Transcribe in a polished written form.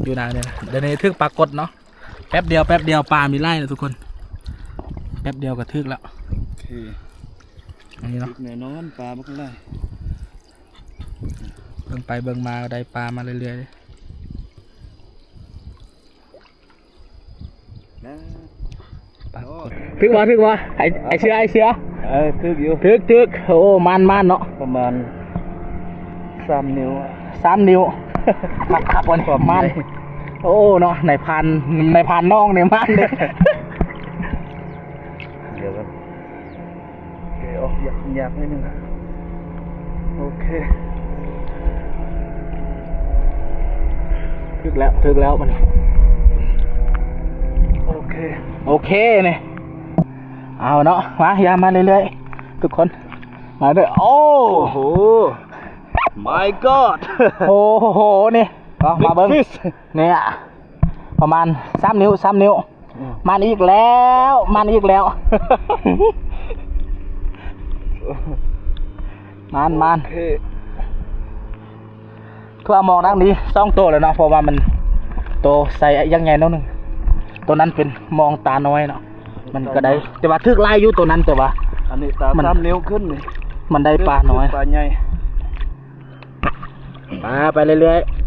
อยู่นานเลยเดี๋ยวนี้ทึกปรากฏเนาะแป๊บเดียวปลามีไล่นะทุกคนแป๊บเดียวก็ทึกแล้วโอเคอันนี้เนาะแน่นอนปลาบักไล่เบิ่งไปเบิ่งมาได้ปลามาเรื่อยๆทึกวะไอเชือทึกอยู่ทึกโอ้มันเนาะประมาณ3 นิ้วขับวันประมาณโอ้เนาะในพันน้องในมันเลยเดี๋ยวกันเดี๋ยวอยากนิดนึงโอเคทึกแล้วมันโอเคเนี่ยเอาเนาะมาเรื่อยๆทุกคนมาด้วยโอ้โห my god โอ้โหนี่มาเบิ้งเนี่ยประมาณ3 นิ้วมันอีกแล้วมันคือมองด้านนี้2 ตัวเลยเนาะเพราะว่ามันตัวใส่ยังไงน้องนึงตัวนั้นเป็นมองตาน้อยเนาะมันก็ได้แต่ว่าทึกไล่อยู่ตัวนั้นแต่ว่าอันนี้ตา3 นิ้วขึ้นนี่มันได้ปลาน้อยปลาใหญ่ไปเรื่อยๆ